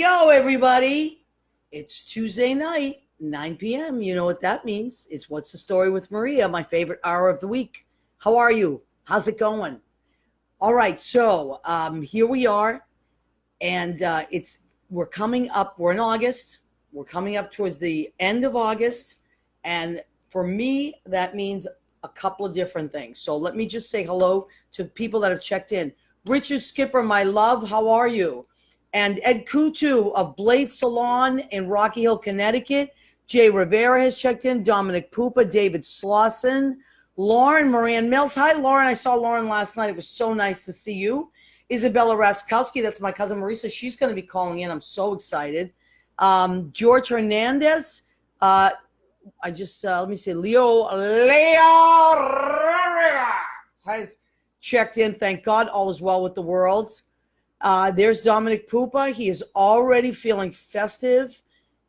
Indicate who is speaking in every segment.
Speaker 1: go, everybody. It's Tuesday night, 9 p.m. You know what that means. It's What's the Story with Maria, my favorite hour of the week. How are you? How's it going? All right, so here we are, and we're coming up. We're in August. We're coming up towards the end of August, and for me, that means a couple of different things. So let me just say hello to people that have checked in. Richard Skipper, my love, how are you? And Ed Kutu of Blade Salon in Rocky Hill, Connecticut. Jay Rivera has checked in. Dominic Pupa, David Slauson, Lauren Moran Mills. Hi, Lauren. I saw Lauren last night. It was so nice to see you. Isabella Raskowski, that's my cousin Marisa. She's going to be calling in. I'm so excited. George Hernandez. Let me see. Leo has checked in. Thank God. All is well with the world. There's Dominic Pupa. He is already feeling festive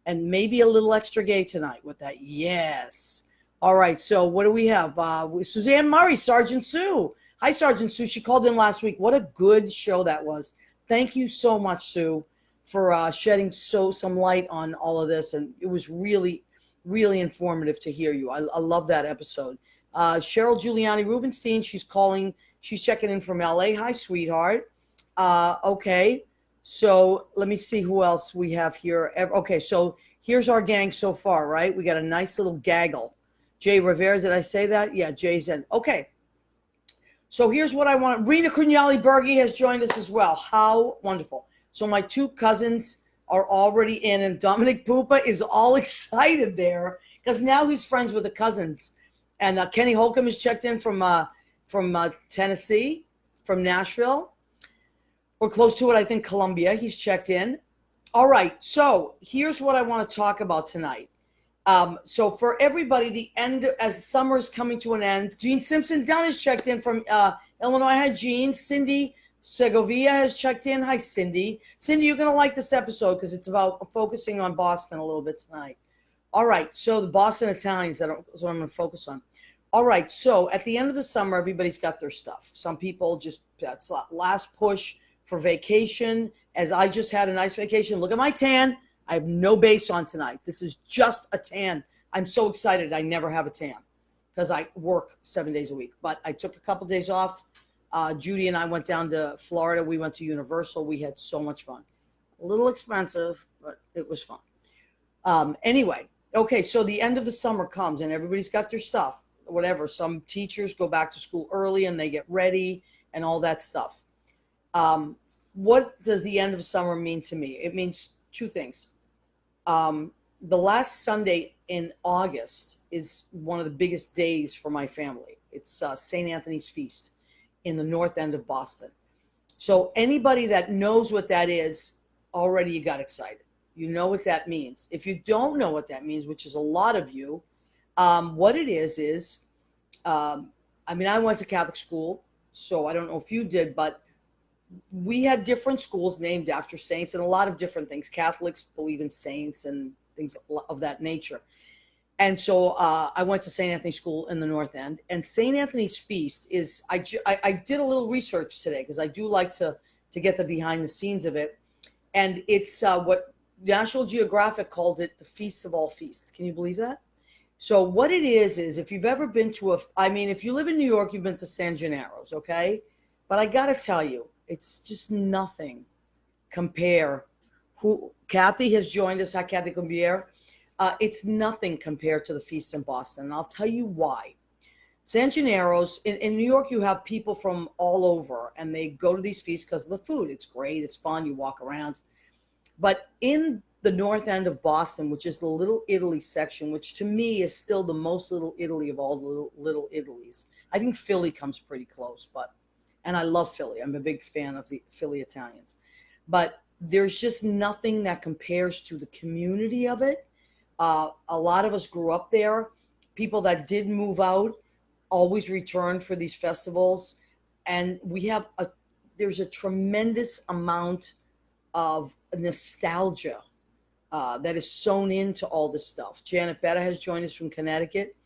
Speaker 1: and maybe a little extra gay tonight with that. Yes. All right. So what do we have? Suzanne Murray, Sergeant Sue. Hi, Sergeant Sue. She called in last week. What a good show that was. Thank you so much, Sue, for shedding some light on all of this. And it was really, really informative to hear you. I love that episode. Cheryl Giuliani Rubenstein, she's calling. She's checking in from LA. Hi, sweetheart. Okay, so let me see who else we have here. Okay, so here's our gang so far, right? We got a nice little gaggle. Jay Rivera, did I say that? Yeah, Jay's in. Okay, so here's what I want. Rena Cugnali Berge has joined us as well. How wonderful. So my two cousins are already in, and Dominic Pupa is all excited there because now he's friends with the cousins. And Kenny Holcomb has checked in from Tennessee, from Nashville. We're close to it, I think, Columbia. He's checked in. All right, so here's what I want to talk about tonight. So for everybody, as summer is coming to an end, Gene Simpson Dunn has checked in from Illinois. Hi, Gene. Cindy Segovia has checked in. Hi, Cindy. Cindy, you're going to like this episode because it's about focusing on Boston a little bit tonight. All right, so the Boston Italians, that's what I'm going to focus on. All right, so at the end of the summer, everybody's got their stuff. Some people that's last push for vacation, as I just had a nice vacation. Look at my tan. I have no base on tonight. This is just a tan. I'm so excited. I never have a tan because I work 7 days a week. But I took a couple days off. Judy and I went down to Florida. We went to Universal. We had so much fun. A little expensive, but it was fun. Anyway, okay, so the end of the summer comes and everybody's got their stuff, whatever. Some teachers go back to school early and they get ready and all that stuff. What does the end of summer mean to me? It means two things. The last Sunday in August is one of the biggest days for my family. It's St. Anthony's Feast in the north end of Boston. So anybody that knows what that is, already you got excited. You know what that means. If you don't know what that means, which is a lot of you, what it is, I went to Catholic school, so I don't know if you did, but we had different schools named after saints and a lot of different things. Catholics believe in saints and things of that nature. And so I went to St. Anthony's School in the North End. And St. Anthony's Feast is, I did a little research today because I do like to get the behind the scenes of it. And it's what National Geographic called it the Feast of All Feasts. Can you believe that? So what it is if you've ever been to if you live in New York, you've been to San Gennaro's, okay? But I got to tell you, it's just nothing Kathy has joined us. Hi, Kathy Gumbier. It's nothing compared to the feasts in Boston. And I'll tell you why. San Gennaro's, in New York, you have people from all over, and they go to these feasts because of the food. It's great. It's fun. You walk around. But in the north end of Boston, which is the Little Italy section, which to me is still the most Little Italy of all the little Italies. I think Philly comes pretty close, and I love Philly. I'm a big fan of the Philly Italians. But there's just nothing that compares to the community of it. A lot of us grew up there. People that did move out always return for these festivals. And there's a tremendous amount of nostalgia that is sewn into all this stuff. Janet Betta has joined us from Connecticut.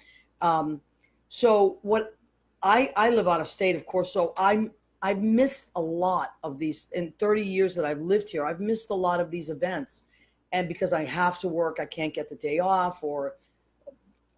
Speaker 1: So what I live out of state, of course, so I'm I've missed a lot of these in 30 years that I've lived here. I've missed a lot of these events. And because I have to work, I can't get the day off, or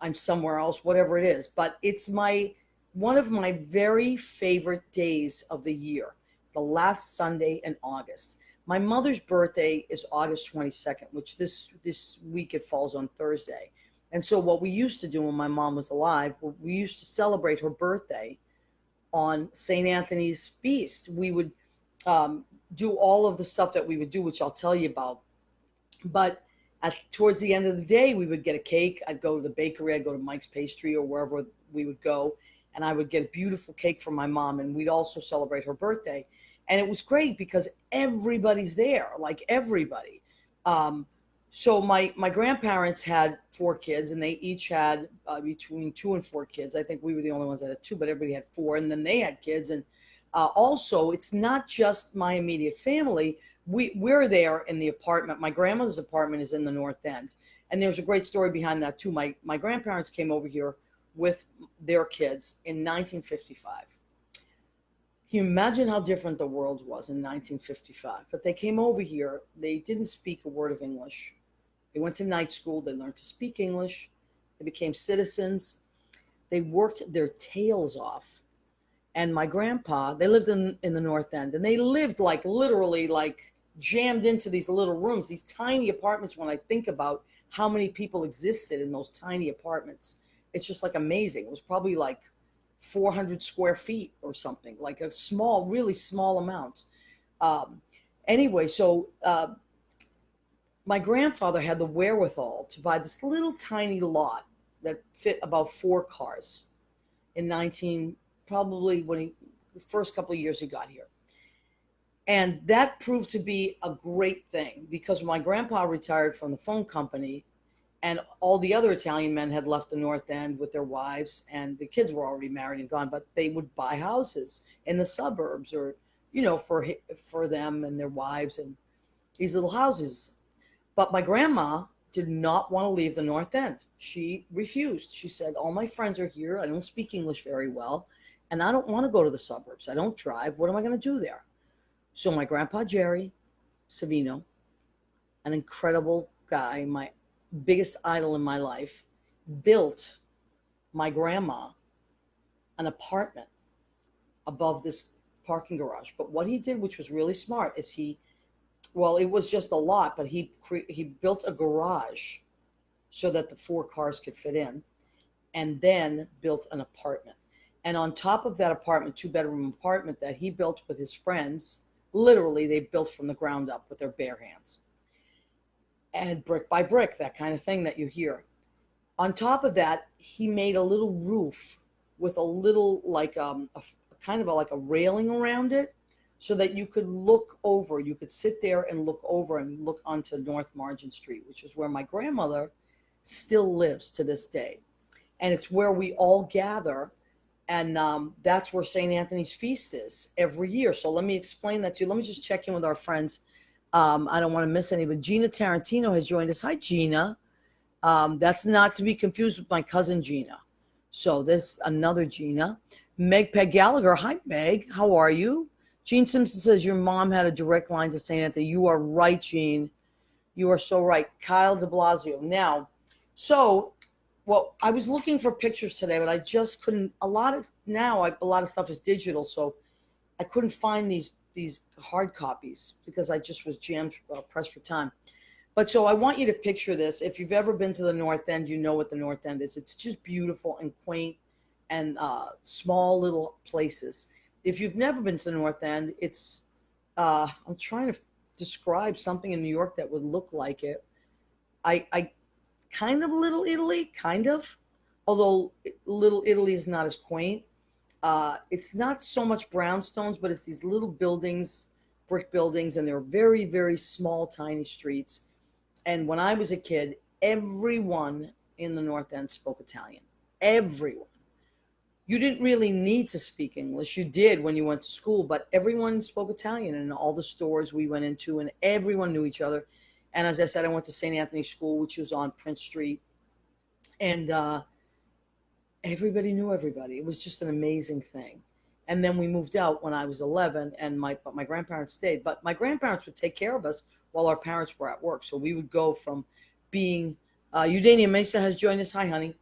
Speaker 1: I'm somewhere else, whatever it is. But it's one of my very favorite days of the year, the last Sunday in August. My mother's birthday is August 22nd, which this week it falls on Thursday. And so what we used to do when my mom was alive, we used to celebrate her birthday on St. Anthony's feast. We would do all of the stuff that we would do, which I'll tell you about. But towards the end of the day, we would get a cake. I'd go to the bakery. I'd go to Mike's Pastry or wherever we would go. And I would get a beautiful cake from my mom. And we'd also celebrate her birthday. And it was great because everybody's there, like everybody. So my grandparents had 4 kids, and they each had between 2 and 4 kids. I think we were the only ones that had 2, but everybody had 4. And then they had kids. And also, it's not just my immediate family. We're there in the apartment. My grandmother's apartment is in the North End. And there's a great story behind that, too. My grandparents came over here with their kids in 1955. Can you imagine how different the world was in 1955? But they came over here. They didn't speak a word of English. They went to night school. They learned to speak English. They became citizens. They worked their tails off. And my grandpa, they lived in the North End. And they lived like literally like jammed into these little rooms, these tiny apartments. When I think about how many people existed in those tiny apartments, it's just like amazing. It was probably like 400 square feet or something, like a small, really small amount. Anyway, so my grandfather had the wherewithal to buy this little tiny lot that fit about 4 cars in probably when the first couple of years he got here. And that proved to be a great thing because my grandpa retired from the phone company, and all the other Italian men had left the North End with their wives, and the kids were already married and gone, but they would buy houses in the suburbs or, for them and their wives, and these little houses. But my grandma did not want to leave the North End. She refused. She said, all my friends are here. I don't speak English very well, and I don't want to go to the suburbs. I don't drive. What am I going to do there? So my grandpa, Jerry Savino, an incredible guy, my biggest idol in my life, built my grandma an apartment above this parking garage. But what he did, which was really smart, is it was just a lot, but he built a garage so that the 4 cars could fit in, and then built an apartment. And on top of that apartment, 2-bedroom apartment that he built with his friends, literally they built from the ground up with their bare hands. And brick by brick, that kind of thing that you hear. On top of that, he made a little roof with a little like a kind of like a railing around it, so that you could look over. You could sit there and look over and look onto North Margin Street, which is where my grandmother still lives to this day. And it's where we all gather. And that's where St. Anthony's Feast is every year. So let me explain that to you. Let me just check in with our friends. I don't want to miss any, but Gina Tarantino has joined us. Hi, Gina. That's not to be confused with my cousin Gina. So this another Gina. Meg Peg Gallagher. Hi, Meg. How are you? Gene Simpson says your mom had a direct line to St. Anthony. You are right, Gene. You are so right. Kyle de Blasio. Now, I was looking for pictures today, but I just couldn't. A lot of stuff is digital, so I couldn't find these hard copies because I just was jammed, pressed for time. But so I want you to picture this. If you've ever been to the North End, you know what the North End is. It's just beautiful and quaint and small little places. If you've never been to the North End, it's I'm trying to describe something in New York that would look like it. I kind of Little Italy, kind of, although Little Italy is not as quaint. It's not so much brownstones, but it's these little buildings, brick buildings, and they're very, very small, tiny streets. And when I was a kid, everyone in the North End spoke Italian. Everyone. You didn't really need to speak English. You did when you went to school, but everyone spoke Italian in all the stores we went into, and everyone knew each other. And as I said, I went to St. Anthony's School, which was on Prince Street. And everybody knew everybody. It was just an amazing thing. And then we moved out when I was 11, and but my grandparents stayed. But my grandparents would take care of us while our parents were at work. So we would go from being, Eudania Mesa has joined us. Hi, honey.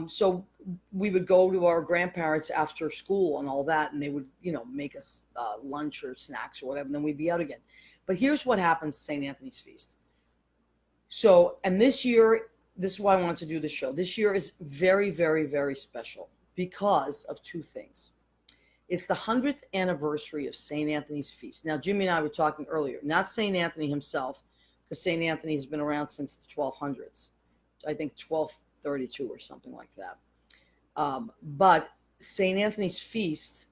Speaker 1: So we would go to our grandparents after school and all that, and they would, make us lunch or snacks or whatever, and then we'd be out again. But here's what happens to St. Anthony's Feast. So, and this year, this is why I wanted to do the show. This year is very, very, very special because of two things. It's the 100th anniversary of St. Anthony's Feast. Now, Jimmy and I were talking earlier, not St. Anthony himself, because St. Anthony has been around since the 1200s. I think 1232 or something like that. But St. Anthony's Feast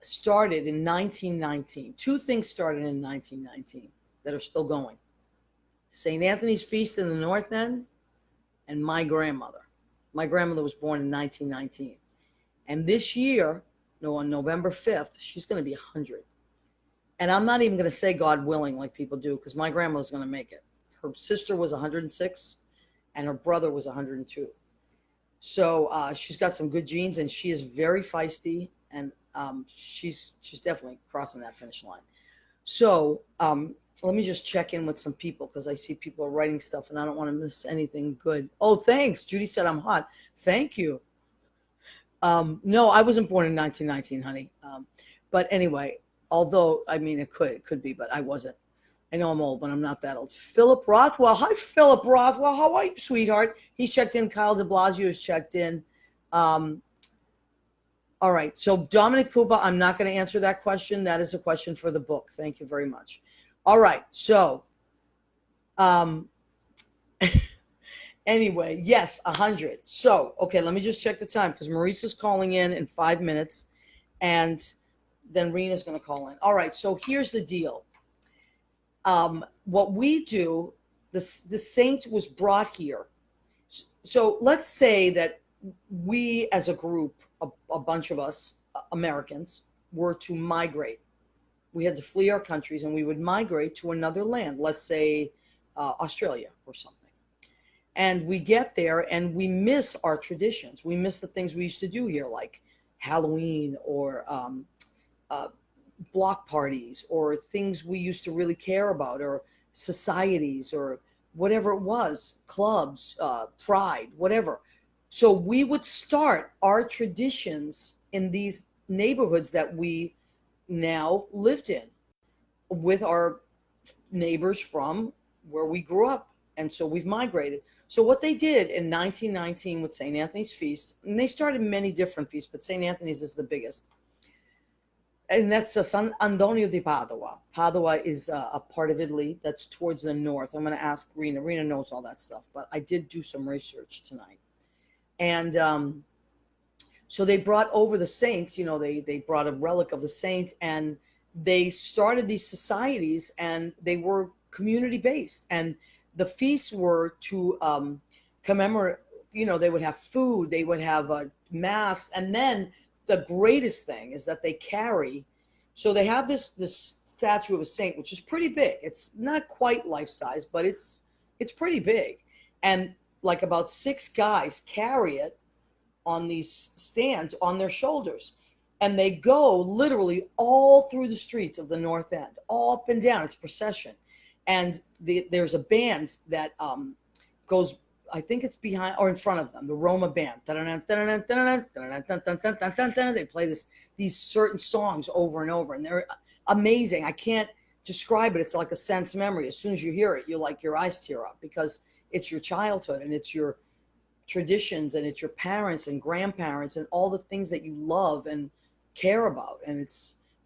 Speaker 1: started in 1919. Two things started in 1919 that are still going. St. Anthony's Feast in the North End and my grandmother. My grandmother was born in 1919. And this year, on November 5th, she's going to be 100. And I'm not even going to say God willing like people do, because my grandmother's going to make it. Her sister was 106 and her brother was 102. So she's got some good genes, and she is very feisty, and she's definitely crossing that finish line. So let me just check in with some people, because I see people are writing stuff and I don't want to miss anything good. Oh, thanks. Judy said I'm hot. Thank you. No, I wasn't born in 1919, honey. But anyway, although, I mean, it could be, but I wasn't. I know I'm old, but I'm not that old. Philip Rothwell. Hi, Philip Rothwell. How are you, sweetheart? He's checked in. Kyle de Blasio has checked in. All right. So Dominic Pupa, I'm not going to answer that question. That is a question for the book. Thank you very much. All right. So, anyway, yes, 100. So, okay, let me just check the time, because Maurice is calling in 5 minutes, and then Rena's going to call in. All right, so here's the deal. What we do, the saint was brought here. So let's say that we as a group, a bunch of us, Americans, were to migrate. We had to flee our countries and we would migrate to another land, let's say Australia or something. And we get there and we miss our traditions. We miss the things we used to do here, like Halloween or block parties, or things we used to really care about, or societies, or whatever it was, clubs, pride, whatever. So we would start our traditions in these neighborhoods that we now lived in with our neighbors from where we grew up. And so we've migrated. So what they did in 1919 with St. Anthony's Feast, and they started many different feasts, but St. Anthony's is the biggest. And that's San Antonio di Padova. Padova is a part of Italy that's towards the north. I'm going to ask Rena. Rena knows all that stuff, but I did do some research tonight. And so they brought over the saints, they brought a relic of the saint, and they started these societies, and they were community-based. And the feasts were to commemorate, they would have food, they would have a mass, and then the greatest thing is that they carry, so they have this statue of a saint, which is pretty big. It's not quite life-size, but it's pretty big. And like about 6 guys carry it on these stands on their shoulders. And they go literally all through the streets of the North End, all up and down. It's a procession. And there's a band that goes, I think it's behind or in front of them, the Roma band. They play these certain songs over and over, and they're amazing. I can't describe it. It's like a sense memory. As soon as you hear it, your eyes tear up, because it's your childhood and it's your traditions and it's your parents and grandparents and all the things that you love and care about, and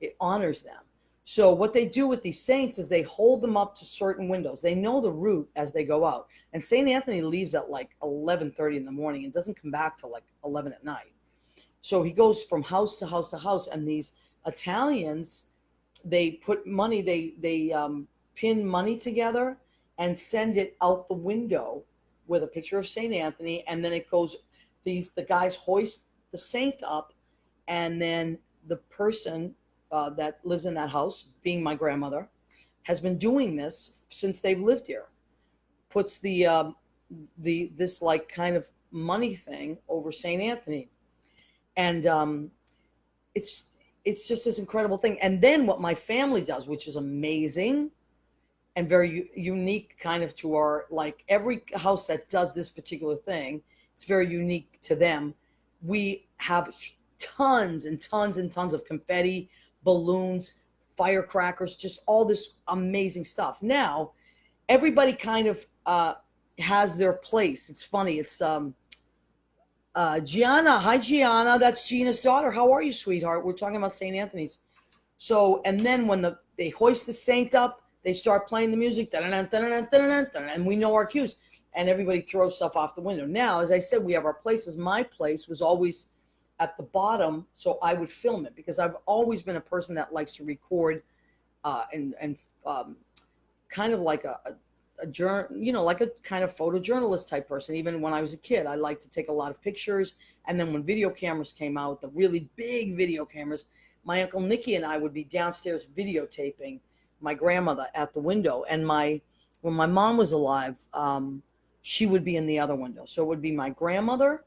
Speaker 1: it honors them. So what they do with these saints is they hold them up to certain windows. They know the route as they go out. And St. Anthony leaves at like 11:30 in the morning and doesn't come back till like 11 at night. So he goes from house to house to house. And these Italians, they put money, they pin money together and send it out the window with a picture of St. Anthony. And then it goes, the guys hoist the saint up, and then the person that lives in that house, being my grandmother, has been doing this since they've lived here. Puts this like kind of money thing over St. Anthony, and it's just this incredible thing. And then what my family does, which is amazing and very unique kind of to our, like every house that does this particular thing, it's very unique to them. We have tons and tons and tons of confetti, balloons, firecrackers, just all this amazing stuff. Now, everybody kind of has their place. It's funny. It's Gianna. Hi, Gianna. That's Gina's daughter. How are you, sweetheart? We're talking about St. Anthony's. So, and then when they hoist the saint up, they start playing the music, and we know our cues, and everybody throws stuff off the window. Now, as I said, we have our places. My place was always at the bottom, so I would film it because I've always been a person that likes to record and kind of like a like a kind of photojournalist type person. Even when I was a kid, I liked to take a lot of pictures. And then when video cameras came out, the really big video cameras, my Uncle Nicky and I would be downstairs videotaping my grandmother at the window. And when my mom was alive, she would be in the other window. So it would be my grandmother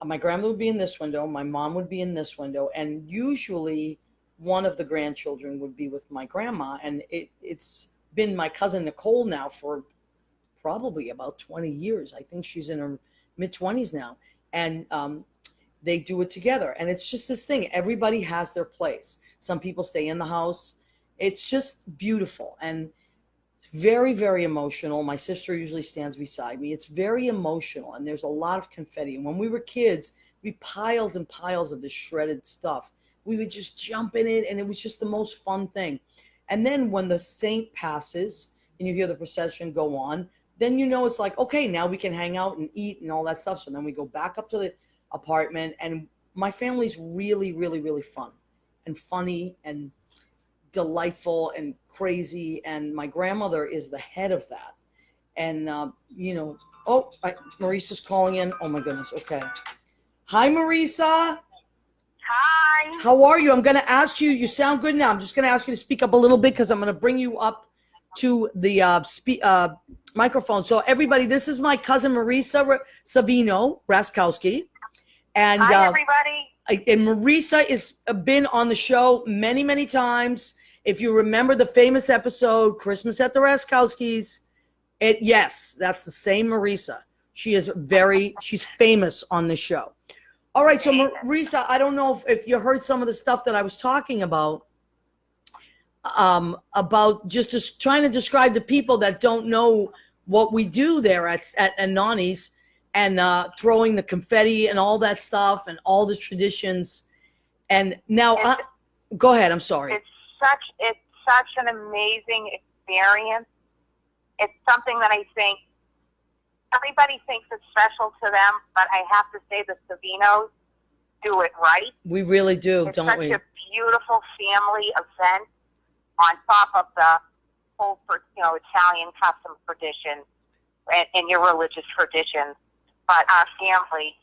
Speaker 1: would be in this window, my mom would be in this window, and usually one of the grandchildren would be with my grandma. And it's been my cousin Nicole now for probably about 20 years. I think she's in her mid-20s now. And they do it together. And it's just this thing. Everybody has their place. Some people stay in the house. It's just beautiful. And it's very, very emotional. My sister usually stands beside me. It's very emotional. And there's a lot of confetti. And when we were kids, we piles and piles of this shredded stuff. We would just jump in it. And it was just the most fun thing. And then when the saint passes and you hear the procession go on, then you know it's like, okay, now we can hang out and eat and all that stuff. So then we go back up to the apartment. And my family's really, really, really fun and funny and delightful and crazy. And my grandmother is the head of that. And, Marissa's calling in. Oh, my goodness. Okay. Hi, Marissa.
Speaker 2: Hi.
Speaker 1: How are you? I'm going to ask you. You sound good now. I'm just going to ask you to speak up a little bit because I'm going to bring you up to the microphone. So, everybody, this is my cousin Marissa Savino Raskowski. And,
Speaker 2: hi, everybody.
Speaker 1: And Marissa has been on the show many, many times. If you remember the famous episode, Christmas at the Raskowskis, yes, that's the same Marissa. She's famous on the show. All right, so Marissa, I don't know if you heard some of the stuff that I was talking about just trying to describe to people that don't know what we do there at Nani's and throwing the confetti and all that stuff and all the traditions. And now, go ahead. I'm sorry.
Speaker 2: It's such an amazing experience. It's something that I think everybody thinks it's special to them, but I have to say the Savinos do it right.
Speaker 1: We really do, don't we?
Speaker 2: It's such a beautiful family event on top of the whole, Italian custom tradition and your religious traditions. But our family,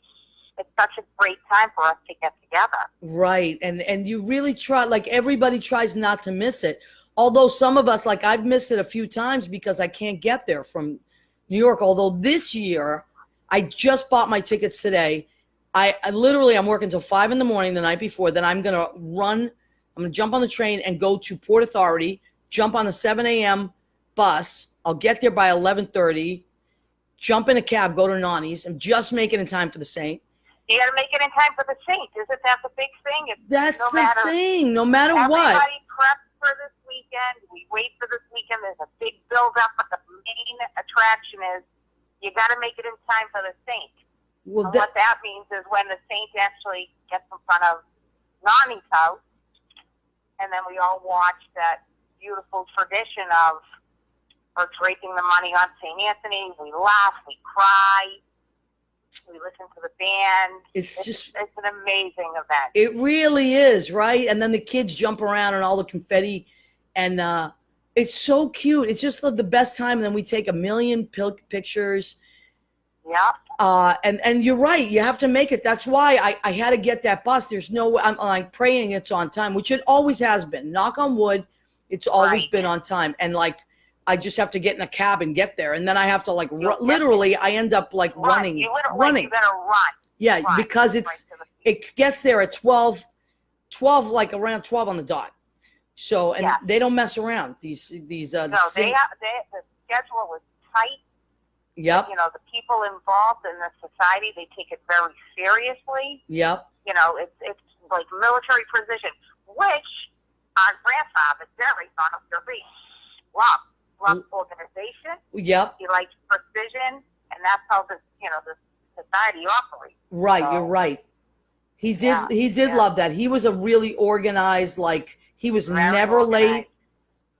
Speaker 2: it's such a great time for us to get together.
Speaker 1: Right. And you really try, like everybody tries not to miss it. Although some of us, like I've missed it a few times because I can't get there from New York. Although this year, I just bought my tickets today. I literally, I'm working till 5 a.m. the night before. Then I'm going to jump on the train and go to Port Authority, jump on the 7 a.m. bus. I'll get there by 11:30, jump in a cab, go to Nani's. I'm just making it in time for the Saint.
Speaker 2: You got to make it in time for the Saint. Isn't that the big thing?
Speaker 1: That's the thing, no matter what.
Speaker 2: Everybody preps for this weekend. We wait for this weekend. There's a big build-up, but the main attraction is you got to make it in time for the Saint. Well, what that means is when the Saint actually gets in front of Nani's house, and then we all watch that beautiful tradition of draping the money on St. Anthony. We laugh, we cry, we listen to the band. It's an amazing event.
Speaker 1: It really is, right? And then the kids jump around and all the confetti, and it's so cute. It's just the best time. And then we take a million pictures.
Speaker 2: Yeah.
Speaker 1: And you're right. You have to make it. That's why I had to get that bus. There's no, I'm like praying it's on time, which it always has been. Knock on wood. It's always been on time. And like, I just have to get in a cab and get there. And then I have to literally, I end up like running.
Speaker 2: You better run.
Speaker 1: Yeah,
Speaker 2: run.
Speaker 1: because it gets there at 12. 12, like around 12 on the dot. So, and
Speaker 2: Yeah.
Speaker 1: they don't mess around. These
Speaker 2: No, the schedule was tight.
Speaker 1: Yep.
Speaker 2: You know, the people involved in the society, they take it very seriously.
Speaker 1: Yep.
Speaker 2: You know, it's like military precision, which our grandfather, Jerry, loved organization.
Speaker 1: Yep.
Speaker 2: He liked precision, and that's how the society operates.
Speaker 1: Right,
Speaker 2: So,
Speaker 1: you're right. He did
Speaker 2: yeah.
Speaker 1: love that. He was a really organized, like he was
Speaker 2: Very
Speaker 1: never
Speaker 2: organized.
Speaker 1: late.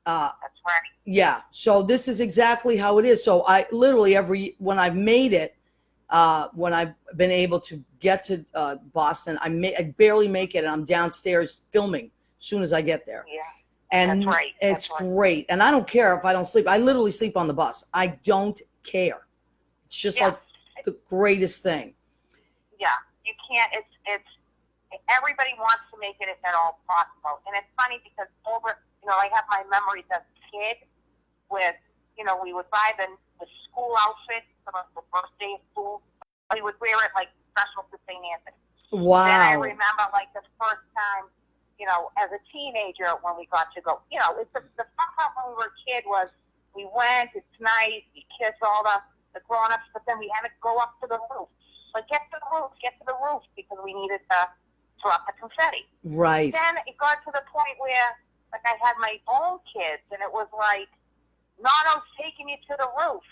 Speaker 2: That's right.
Speaker 1: Yeah. So this is exactly how it is. So I literally when I've made it, when I've been able to get to Boston, I barely make it, and I'm downstairs filming as soon as I get there.
Speaker 2: Yeah.
Speaker 1: And
Speaker 2: That's right.
Speaker 1: it's
Speaker 2: That's right.
Speaker 1: great. And I don't care if I don't sleep. I literally sleep on the bus. I don't care. It's just
Speaker 2: Yeah.
Speaker 1: like the greatest thing.
Speaker 2: Yeah, you can't. It's everybody wants to make it if at all possible, and it's funny because I have my memories as a kid with, we would buy the school outfit for the first day of school. We would wear it like special to St. Anthony.
Speaker 1: Wow.
Speaker 2: Then I remember like the first time, as a teenager when we got to go. It's the fun part when we were a kid was we went. It's nice. We kissed all the grown-ups, but then we had to go up to the roof. Like, get to the roof because we needed to drop the confetti.
Speaker 1: Right.
Speaker 2: Then it got to the point where, like, I had my own kids, and it was like, Nono's taking you to the roof,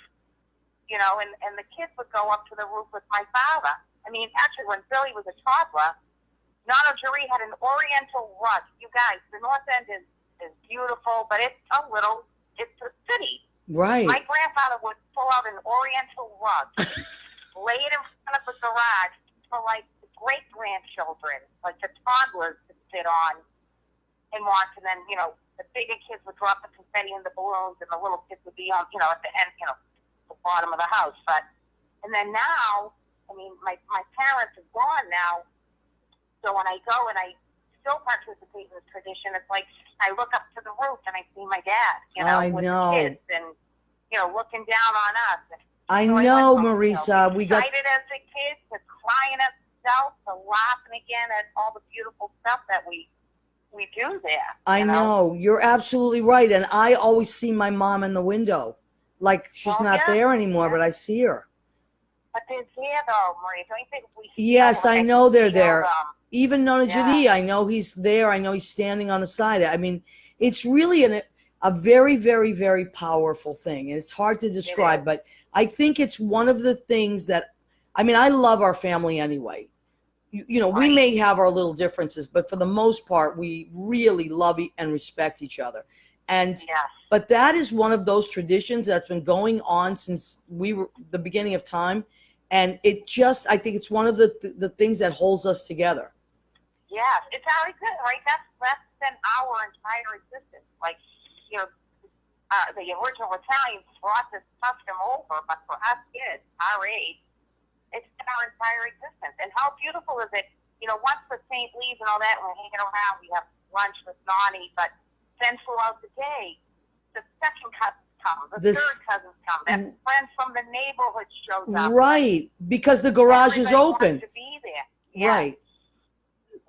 Speaker 2: and the kids would go up to the roof with my father. I mean, actually, when Billy was a toddler, Nono Jerry had an oriental rug. You guys, the North End is beautiful, but it's a city.
Speaker 1: Right.
Speaker 2: My grandfather would pull out an oriental rug, lay it in front of the garage for like the great grandchildren, like the toddlers to sit on and watch, and then the bigger kids would drop the confetti and the balloons, and the little kids would be on at the end, the bottom of the house. And then now, I mean, my parents are gone now, so when I go and I still participate in this tradition, it's like I look up to the roof and I see my dad, with the kids and looking down on us.
Speaker 1: I
Speaker 2: So
Speaker 1: know,
Speaker 2: went from,
Speaker 1: Marisa. We got
Speaker 2: excited as a kid to crying at myself to laughing again at all the beautiful stuff that we do there.
Speaker 1: I know. You're absolutely right. And I always see my mom in the window. Like she's not there anymore, but I see her.
Speaker 2: But they're there though, Marie. Don't you think we
Speaker 1: Yes, I know they're there. Even Nona
Speaker 2: Yeah.
Speaker 1: Jadi, I know he's there. I know he's standing on the side. I mean, it's really a very, very, very powerful thing. And it's hard to describe, but I think it's one of the things that, I mean, I love our family anyway. We may have our little differences, but for the most part, we really love and respect each other. And, but that is one of those traditions that's been going on since the beginning of time. And I think it's one of the things that holds us together.
Speaker 2: Yes, it's our existence, right? That's been our entire existence. Like, the original Italians brought this custom over, but for us kids, our age, it's been our entire existence. And how beautiful is it? Once the saint leaves and all that, and we're hanging around, we have lunch with Nani, but then throughout the day, the second cousins come, the third cousins come, and friends from the neighborhood shows up.
Speaker 1: Right, because the garage is open.
Speaker 2: Wants to be there. Yeah.
Speaker 1: Right.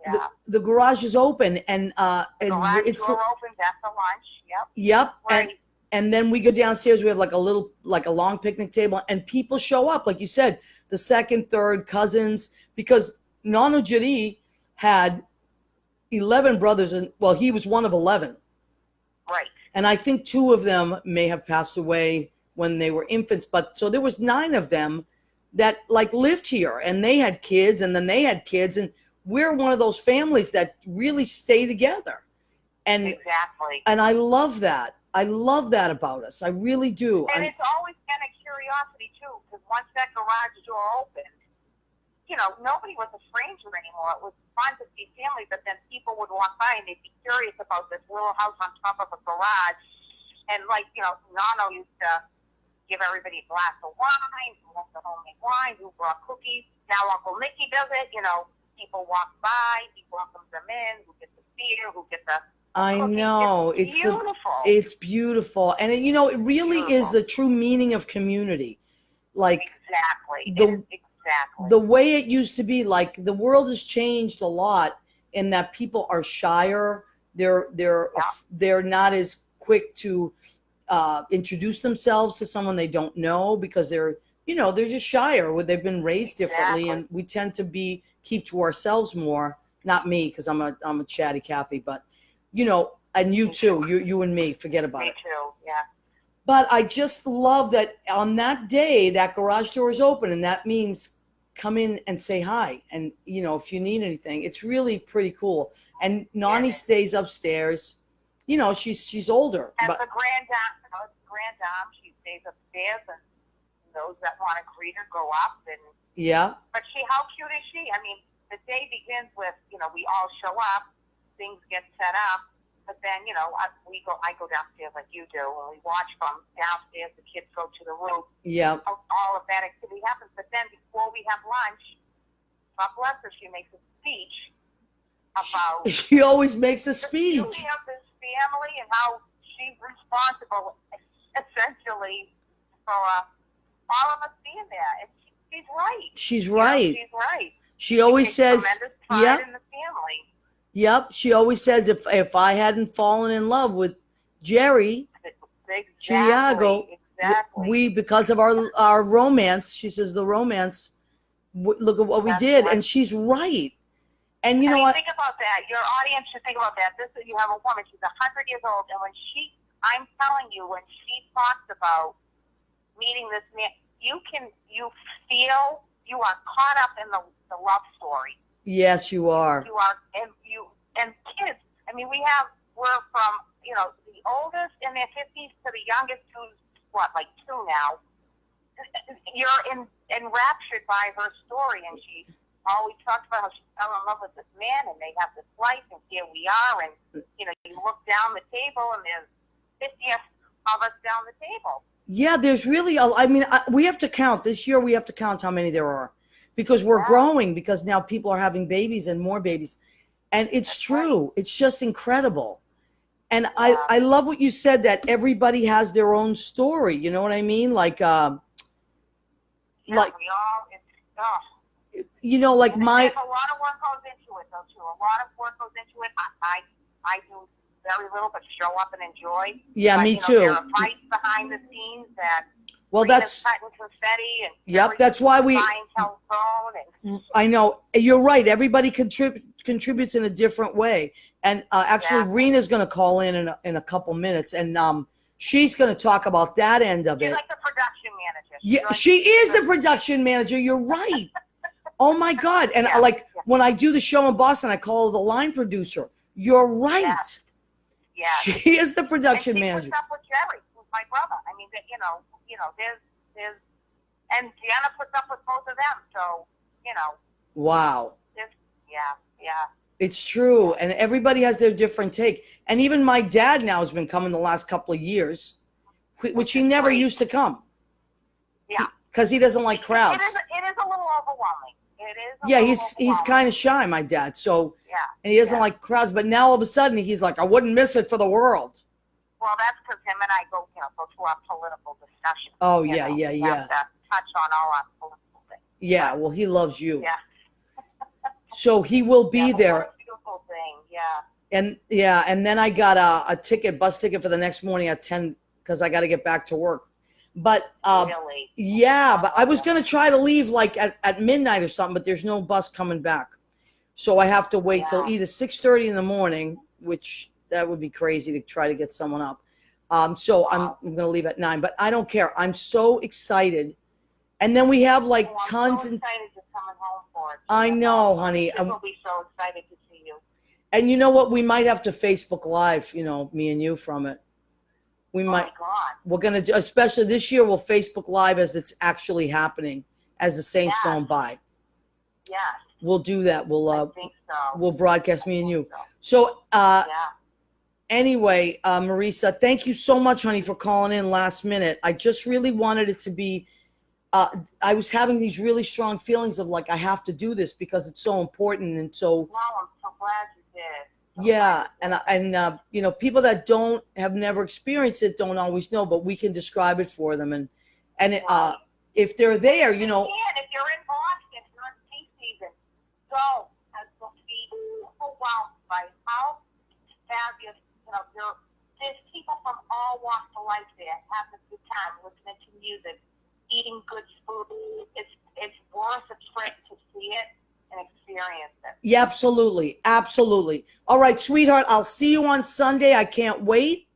Speaker 2: Yeah.
Speaker 1: The garage is open, and
Speaker 2: garage
Speaker 1: it's
Speaker 2: door opens after lunch. Yep.
Speaker 1: Yep.
Speaker 2: Right.
Speaker 1: And then we go downstairs. We have like a long picnic table, and people show up, like you said, the second, third cousins, because Nona Jadi had 11 brothers, and he was one of 11.
Speaker 2: Right.
Speaker 1: And I think 2 of them may have passed away when they were infants, but so there was 9 of them that like lived here, and they had kids, and then they had kids, and we're one of those families that really stay together. And
Speaker 2: exactly.
Speaker 1: And I love that. I love that about us. I really do.
Speaker 2: And it's always been a curiosity too, because once that garage door opened, nobody was a stranger anymore. It was fun to see family, but then people would walk by and they'd be curious about this little house on top of a garage. And Nono used to give everybody a glass of wine, who wants the homemade wine, who brought cookies. Now Uncle Nicky does it. People walk by, he welcomes them in, who gets the beer, who gets the
Speaker 1: I know.
Speaker 2: It's beautiful.
Speaker 1: It's beautiful. And it really is the true meaning of community. Like
Speaker 2: exactly.
Speaker 1: The way it used to be, like the world has changed a lot. in that people are shyer. They're
Speaker 2: Yeah.
Speaker 1: they're not as quick to introduce themselves to someone they don't know because they're they're just shyer. They've been raised differently,
Speaker 2: Exactly.
Speaker 1: and we tend to keep to ourselves more. Not me, because I'm a chatty Cathy, but and you too. You and me. Forget about
Speaker 2: Me
Speaker 1: it.
Speaker 2: too. Yeah.
Speaker 1: But I just love that on that day that garage door is open, and that means come in and say hi. And if you need anything, it's really pretty cool. And Nani stays upstairs. She's older,
Speaker 2: And
Speaker 1: but
Speaker 2: the grand dame, she stays upstairs, and those that want to greet her go up. And
Speaker 1: yeah,
Speaker 2: but how cute is she? I mean, the day begins with we all show up, things get set up. But then, I go downstairs like you do, and we watch from downstairs. The kids go to the roof.
Speaker 1: yeah.
Speaker 2: All of that activity happens. But then before we have lunch, God bless her, she makes a speech about
Speaker 1: She always makes a
Speaker 2: the
Speaker 1: speech.
Speaker 2: beauty of this family and how she's responsible, essentially, for all of us being there. And she's right.
Speaker 1: She's right.
Speaker 2: She's right.
Speaker 1: She always says,
Speaker 2: tremendous pride
Speaker 1: "Yep,
Speaker 2: in the family."
Speaker 1: yep." She always says, "If I hadn't fallen in love with Jerry Chiriago,
Speaker 2: Exactly.
Speaker 1: because of our romance," she says, "the romance. Look at what we
Speaker 2: That's
Speaker 1: did,"
Speaker 2: right.
Speaker 1: and she's right. And you know what?
Speaker 2: Think about that. Your audience should think about that. You have a woman. She's 100 years old, and I'm telling you, when she talks about meeting this man, you feel you are caught up in the love story.
Speaker 1: Yes, you are.
Speaker 2: You are, and kids. I mean, we're from the oldest in their 50s to the youngest, who's like 2 now. You're enraptured by her story, and she always talks about how she fell in love with this man, and they have this life, and here we are, and you look down the table, and there's 50 of us down the table.
Speaker 1: Yeah, there's really we have to count this year. We have to count how many there are, because we're growing. Because now people are having babies and more babies, and it's true. Right. It's just incredible. And I love what you said, that everybody has their own story. You know what I mean? Like,
Speaker 2: we all, like
Speaker 1: there's a lot of work
Speaker 2: goes into it, though, too. A lot of work goes into it. I do very little, but show up and enjoy.
Speaker 1: Yeah,
Speaker 2: but,
Speaker 1: me too.
Speaker 2: There are fights behind the scenes that.
Speaker 1: That's
Speaker 2: confetti and
Speaker 1: yep. That's why we.
Speaker 2: Telephone
Speaker 1: I know, you're right. Everybody contributes in a different way. And actually, Rena's going to call in a couple minutes, and she's going to talk about that end of it.
Speaker 2: She's like the production manager.
Speaker 1: Yeah, she is the production manager. You're right. Oh my God! And when I do the show in Boston, I call her the line producer. You're right.
Speaker 2: Yeah.
Speaker 1: She is the production manager.
Speaker 2: Puts up with Jerry, who's my brother. I mean, there's, and Gianna puts up with both of them. So,
Speaker 1: Wow.
Speaker 2: Yeah.
Speaker 1: It's true, and everybody has their different take. And even my dad now has been coming the last couple of years, which he never used to come.
Speaker 2: Yeah.
Speaker 1: Because he doesn't like crowds.
Speaker 2: It is a little overwhelming. It is.
Speaker 1: Yeah, he's kind of shy, my dad. So and he doesn't like crowds. But now all of a sudden he's like, I wouldn't miss it for the world.
Speaker 2: Well, that's because him and I go to our political discussions.
Speaker 1: Oh
Speaker 2: yeah.
Speaker 1: We
Speaker 2: have to touch on all our political things.
Speaker 1: Yeah, well, he loves you.
Speaker 2: Yeah.
Speaker 1: So he will be there.
Speaker 2: What a beautiful thing, yeah.
Speaker 1: And then I got a bus ticket for the next morning at 10 because I got to get back to work. But
Speaker 2: really?
Speaker 1: Yeah, but I was gonna try to leave like at midnight or something, but there's no bus coming back, so I have to wait till either 6:30 in the morning, which that would be crazy to try to get someone up. So I'm gonna leave at 9, but I don't care. I'm so excited, and then we have like tons.
Speaker 2: I'm so excited you're coming home for it.
Speaker 1: I know, honey.
Speaker 2: I will be so excited to see you.
Speaker 1: And you know what? We might have to Facebook Live, me and you from it. We might.
Speaker 2: My God.
Speaker 1: We're going to, especially this year, we'll Facebook Live as it's actually happening, as the Saints going by.
Speaker 2: Yeah.
Speaker 1: We'll do that.
Speaker 2: I think so.
Speaker 1: We'll broadcast me and you. So, anyway, Marisa, thank you so much, honey, for calling in last minute. I just really wanted it to be, I was having these really strong feelings of like, I have to do this because it's so important. And so.
Speaker 2: Wow, I'm so glad you did.
Speaker 1: Yeah, and people that have never experienced it don't always know, but we can describe it for them, and if they're there,
Speaker 2: if you're in Boston during ski season, go. It'll be so overwhelmed by how fabulous, there's people from all walks of life there having a good time, listening to music, eating good food. It's worth a trip to see it and experience it.
Speaker 1: Yeah, absolutely. Absolutely. All right, sweetheart, I'll see you on Sunday. I can't wait.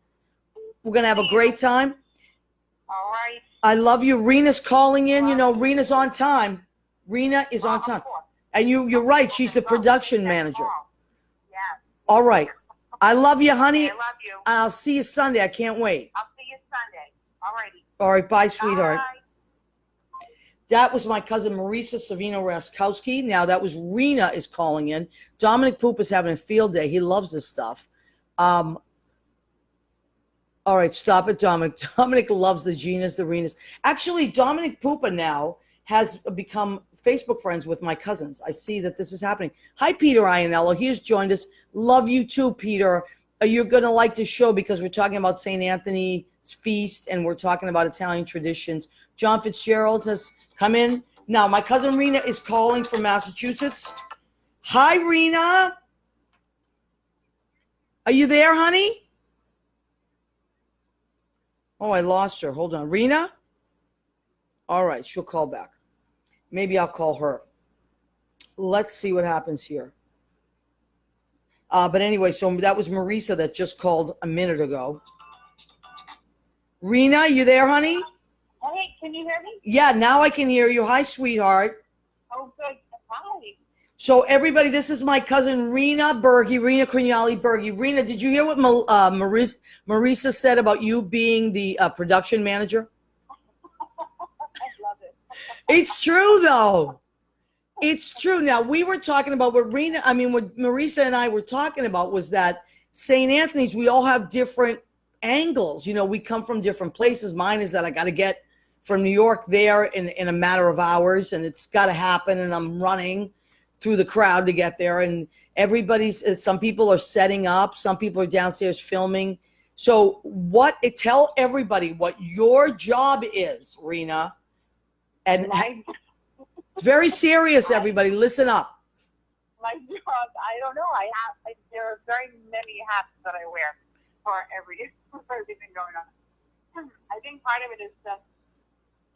Speaker 1: We're going to have a great time.
Speaker 2: All right.
Speaker 1: I love you. Rena's calling in. Rena's on time. Rena is on time. And you're right. She's the production manager.
Speaker 2: Yeah.
Speaker 1: All right. I love you, honey.
Speaker 2: I love you.
Speaker 1: I'll see you Sunday. I can't wait.
Speaker 2: I'll see you Sunday. All righty.
Speaker 1: All right. Bye, sweetheart.
Speaker 2: Bye.
Speaker 1: That was my cousin Marisa Savino-Raskowski. Now that was Rena is calling in. Dominic Poop is having a field day. He loves this stuff. All right, stop it, Dominic. Dominic loves the Ginas, the Renas. Actually, Dominic Poopa now has become Facebook friends with my cousins. I see that this is happening. Hi, Peter Iannello. He has joined us. Love you too, Peter. You're going to like this show because we're talking about St. Anthony's feast and we're talking about Italian traditions. John Fitzgerald has come in. Now, my cousin Rena is calling from Massachusetts. Hi, Rena. Are you there, honey? Oh, I lost her. Hold on. Rena? All right, she'll call back. Maybe I'll call her. Let's see what happens here. But anyway, so that was Marisa that just called a minute ago. Rena, you there, honey?
Speaker 2: Hey, can you hear me?
Speaker 1: Yeah, now I can hear you. Hi, sweetheart.
Speaker 2: Oh, good. Hi.
Speaker 1: So everybody, this is my cousin Rena Berge, Rena Crignali Berge. Rena, did you hear what Marisa said about you being the production manager?
Speaker 2: I love it.
Speaker 1: It's true, though. It's true. Now, we were talking about what Marisa and I were talking about was that St. Anthony's, we all have different angles. We come from different places. Mine is that I got to get from New York there in a matter of hours, and it's got to happen, and I'm running through the crowd to get there. And some people are setting up, some people are downstairs filming. So tell everybody what your job is, Rena. And it's very serious, everybody. Listen up.
Speaker 2: My job, I don't know. There are very many hats that I wear for everything going on. I think part of it is just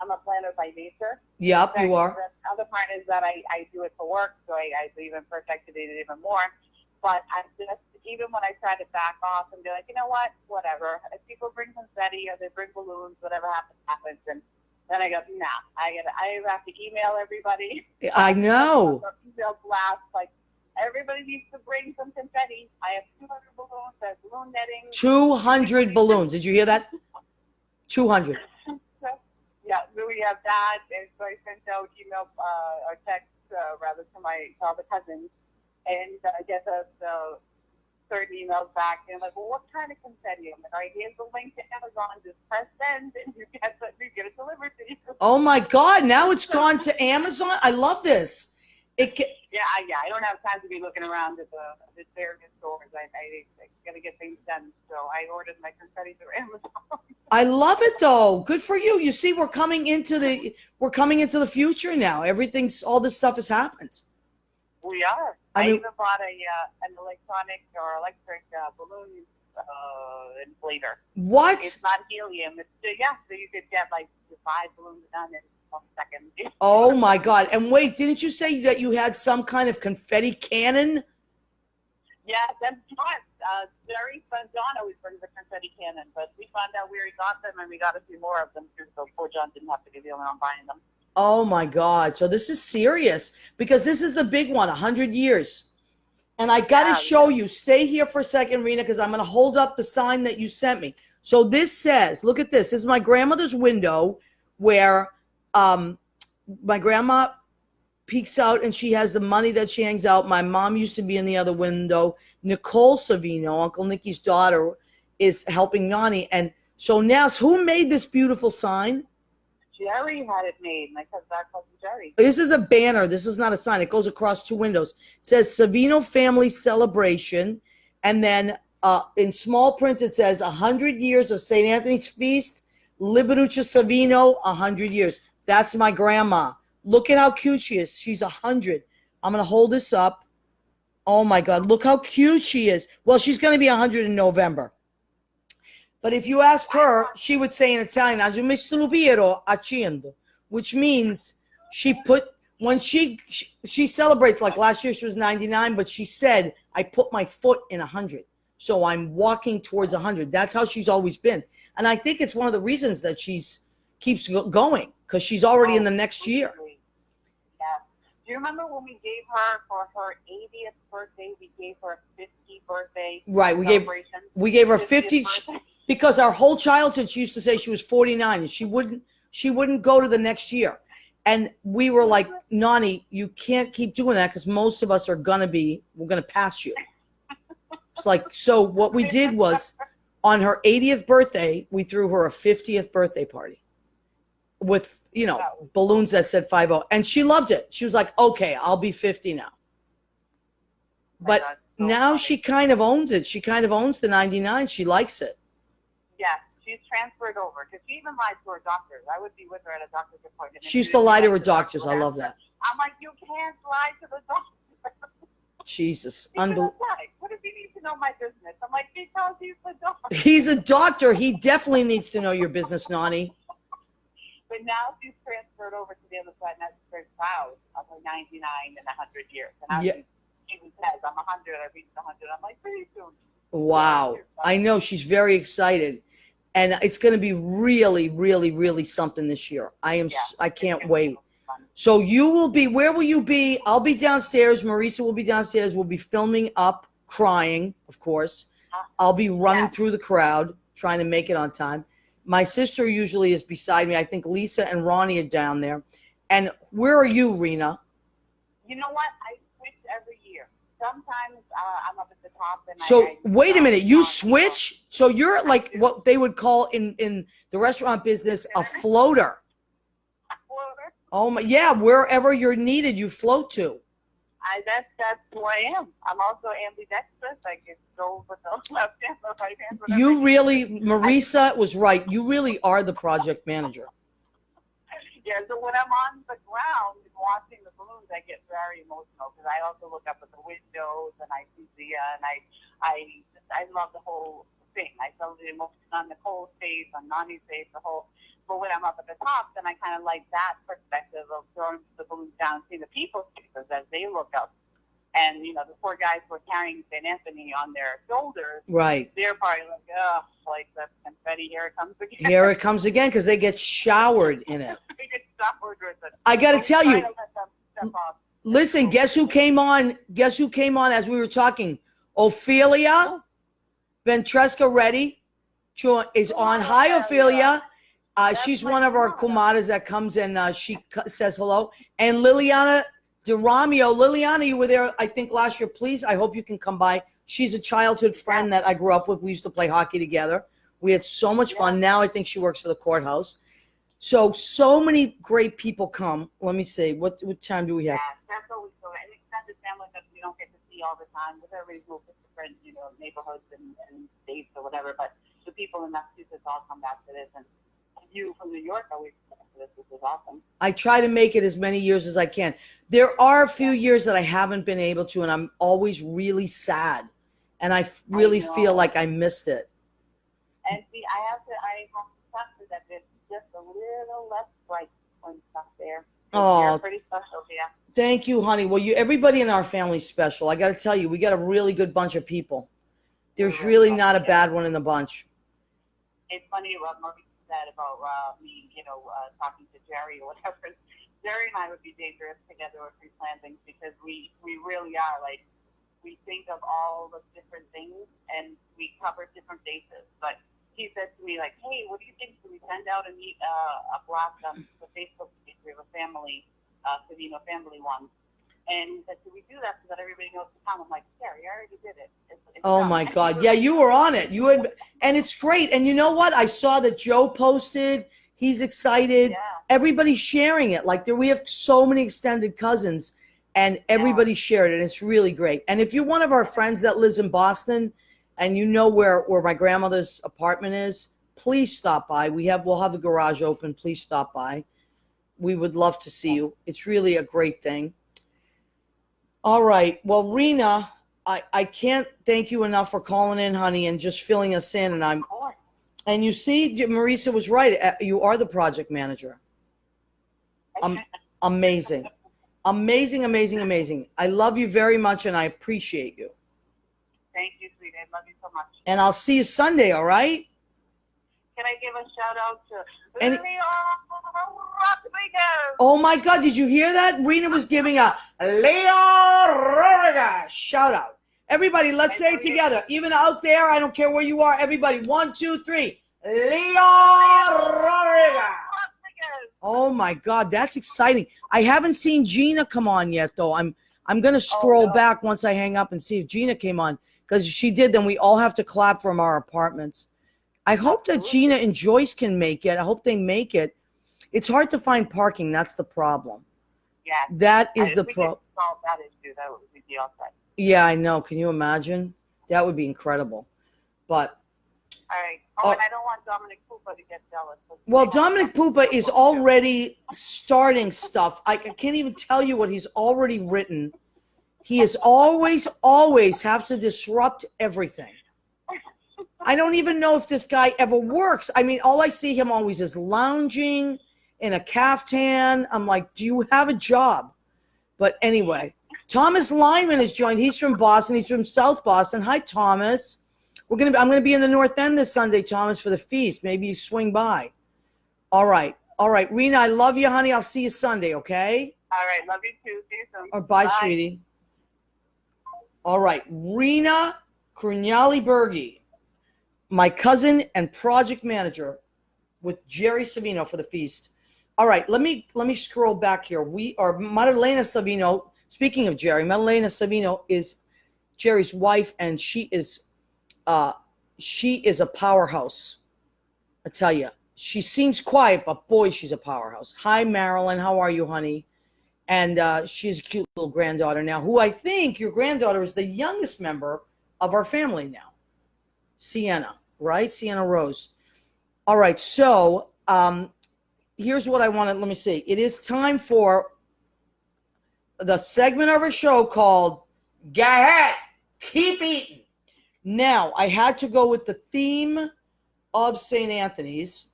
Speaker 2: I'm a planner by nature.
Speaker 1: Yep, you are.
Speaker 2: The other part is that I do it for work, so I even perfected it even more. But I'm just, even when I try to back off and be like, you know what, whatever. If people bring confetti or they bring balloons, whatever happens. And then I go, nah, I have to email everybody.
Speaker 1: I know.
Speaker 2: Email blast, like, everybody needs to bring some confetti. I have 200 balloons, I have balloon netting.
Speaker 1: 200 balloons. Did you hear that? 200.
Speaker 2: Yeah, we have that, and so I sent out email or text rather to all the cousins, and I get the third emails back, and I'm like, well, what kind of confetti? I'm like, all right, here's the link to Amazon. Just press send, and you get it delivered to you.
Speaker 1: Oh my God! Now it's gone to Amazon. I love this.
Speaker 2: Yeah. I don't have time to be looking around at the various stores. I got to get things done, so I ordered my confetti through Amazon.
Speaker 1: I love it though. Good for you. You see, we're coming into the future now. All this stuff has happened.
Speaker 2: We are. I even bought an electric balloon inflator.
Speaker 1: What?
Speaker 2: It's not helium. So you could get like 5 balloons done in 1 second.
Speaker 1: Oh my God! And wait, didn't you say that you had some kind of confetti cannon?
Speaker 2: Yeah, that's fun. Jerry's son John always brings a confetti cannon, but we found out we already got them, and we got a few more of them too. So poor John didn't have to be the only one buying them.
Speaker 1: Oh my God! So this is serious because this is the big one, 100 years. And I got to show you. Stay here for a second, Rena, because I'm going to hold up the sign that you sent me. So this says, look at this. This is my grandmother's window where my grandma peeks out and she has the money that she hangs out. My mom used to be in the other window. Nicole Savino, Uncle Nicky's daughter, is helping Nani. And so now, who made this beautiful sign?
Speaker 2: Jerry had it made. My cousin Jerry.
Speaker 1: This is a banner. This is not a sign. It goes across 2 windows. It says Savino Family Celebration. And then in small print, it says 100 years of St. Anthony's Feast. Liberuccia Savino, 100 years. That's my grandma. Look at how cute she is. She's 100. I'm going to hold this up. Oh my God, look how cute she is. Well, she's going to be 100 in November. But if you ask her, she would say in Italian, "Mi stupiro accendo," which means when she celebrates, like last year she was 99, but she said, "I put my foot in 100. So I'm walking towards 100." That's how she's always been. And I think it's one of the reasons that keeps going, because she's already in the next year.
Speaker 2: Yeah. Do you remember when we gave her, for her 80th birthday, we gave her a 50th birthday celebration? We gave her 50
Speaker 1: because our whole childhood she used to say she was 49 and she wouldn't go to the next year. And we were like, "Nani, you can't keep doing that, because most of us we're gonna pass you." It's like, so what we did was, on her 80th birthday, we threw her a 50th birthday party with, balloons that said 50. And she loved it. She was like, "Okay, I'll be 50 now." But now she kind of owns it. She kind of owns the 99. She likes it.
Speaker 2: Yeah, she's transferred over, because she even lied to her doctors. I would be with her at a doctor's appointment.
Speaker 1: She used to lie to her doctors. I love that.
Speaker 2: I'm like, "You can't lie to the doctor."
Speaker 1: Jesus.
Speaker 2: Unbelievable. What if he needs to know my business? I'm like, "Because he's the doctor."
Speaker 1: He's a doctor. He definitely needs to know your business, Nani.
Speaker 2: But now she's transferred over to the other side, and I'm very proud of her 99 and 100 years. And she even says, "I'm 100, I reached 100. I'm like, "Pretty soon."
Speaker 1: Wow. I know, she's very excited. And it's going to be really, really, really something this year. I can't wait. So where will you be? I'll be downstairs. Marisa will be downstairs. We'll be filming up, crying, of course. I'll be running through the crowd, trying to make it on time. My sister usually is beside me. I think Lisa and Ronnie are down there. And where are you, Rena?
Speaker 2: You know what? I switch every year. Sometimes I'm up at the top. And
Speaker 1: so wait a minute. You switch? So you're like what they would call in the restaurant business a floater. Oh my, yeah, wherever you're needed, you float to.
Speaker 2: That's who I am. I'm also ambidextrous. I can go with the left hand, the right hand.
Speaker 1: You really, Marisa was right. You really are the project manager.
Speaker 2: Yeah, so when I'm on the ground watching the balloons, I get very emotional, because I also look up at the windows and I see Zia, and I love the whole thing. I feel the emotion on Nicole's face, on Nani's face, the whole. But when I'm up at the top, then I kind of like that perspective of throwing the balloons down, seeing the people's faces as they look up. And, the poor guys who are carrying St. Anthony on their shoulders.
Speaker 1: Right.
Speaker 2: They're probably like, "Oh, like the confetti, here it comes again."
Speaker 1: Here it comes again, because they get showered in it.
Speaker 2: They get showered with it.
Speaker 1: I got to tell you, listen, guess who came on? Guess who came on as we were talking? Ophelia Ventresca Reddy is on. Hi, Ophelia. She's one of our comadres that comes and she says hello. And Liliana DeRamio. Liliana, you were there, I think, last year. Please, I hope you can come by. She's a childhood friend that I grew up with. We used to play hockey together. We had so much fun. Now I think she works for the courthouse. So many great people come. Let me see. What time do we have?
Speaker 2: Yeah, that's always so. An extended family that we don't get to see all the time. With everybody's moved to different, neighborhoods and states or whatever. But the people in Massachusetts all come back to this, and you from New York always come back to this. This is awesome. I
Speaker 1: try to make it as many years as I can. There are a few years that I haven't been able to, and I'm always really sad, and I really feel like I missed it.
Speaker 2: And see, I have to trust that it's just a little less bright when stuff there.
Speaker 1: Oh,
Speaker 2: you're pretty special, yeah.
Speaker 1: Thank you, honey. Well, everybody in our family's special. I got to tell you, we got a really good bunch of people. There's really not a bad one in the bunch.
Speaker 2: It's funny what Marie said about me, talking to Jerry or whatever. Jerry and I would be dangerous together if we plan things, because we really are, like, we think of all the different things and we cover different bases. But he said to me, like, "Hey, what do you think? Should we send out a blast on the Facebook page? We have a family, Savino family one." And he said, "Should we do that so that everybody knows to come?" I'm like, "Jerry, I already did it." It's
Speaker 1: oh
Speaker 2: done.
Speaker 1: My God. Yeah, you were on it. And it's great. And you know what? I saw that Joe posted. He's excited.
Speaker 2: Yeah.
Speaker 1: Everybody's sharing it. Like, we have so many extended cousins, and everybody shared it. It's really great. And if you're one of our friends that lives in Boston, and you know where my grandmother's apartment is, please stop by. We'll have the garage open. Please stop by. We would love to see you. It's really a great thing. All right. Well, Rena, I can't thank you enough for calling in, honey, and just filling us in. And you see, Marisa was right. You are the project manager. Amazing. Amazing, amazing, amazing. I love you very much, and I appreciate you.
Speaker 2: Thank you, sweetie. I love you so much.
Speaker 1: And I'll see you Sunday, all right?
Speaker 2: Can I give a shout out to Leo Rodriguez?
Speaker 1: Oh my God, did you hear that? Rena was giving a Leo Rodriguez shout out. Everybody, let's say it together. Even out there, I don't care where you are. Everybody, 1, 2, 3. Leo Rodriguez. Oh my God, that's exciting. I haven't seen Gina come on yet, though. I'm gonna scroll back once I hang up and see if Gina came on. Because if she did, then we all have to clap from our apartments. I hope that Gina and Joyce can make it. I hope they make it. It's hard to find parking. That's the problem.
Speaker 2: Yeah.
Speaker 1: That is the problem.
Speaker 2: Solve that issue. That would be outside.
Speaker 1: Yeah, I know. Can you imagine? That would be incredible. But.
Speaker 2: All right. Oh, and I don't want Dominic Pupa to get jealous.
Speaker 1: Well, Dominic Pupa is already starting stuff. I can't even tell you what he's already written. He is always have to disrupt everything. I don't even know if this guy ever works. I mean, all I see him always is lounging in a caftan. I'm like, do you have a job? But anyway, Thomas Lyman has joined. He's from Boston. He's from South Boston. Hi, Thomas. I'm gonna be in the North End this Sunday, Thomas, for the feast. Maybe you swing by. All right. Rena, I love you, honey. I'll see you Sunday, okay?
Speaker 2: All right. Love you too. See you soon.
Speaker 1: Or bye, sweetie. All right. Rena Crunali-Berge, my cousin and project manager with Jerry Savino for the feast. All right. Let me scroll back here. We are Marilena Savino. Speaking of Jerry, Marilena Savino is Jerry's wife, and she is a powerhouse. I tell you, she seems quiet, but boy, she's a powerhouse. Hi, Marilyn. How are you, honey? And she's a cute little granddaughter now, who I think your granddaughter is the youngest member of our family now. Sienna, right? Sienna Rose. All right. So here's what I wanted. Let me see. It is time for the segment of our show called Go Ahead, Keep Eating. Now, I had to go with the theme of St. Anthony's.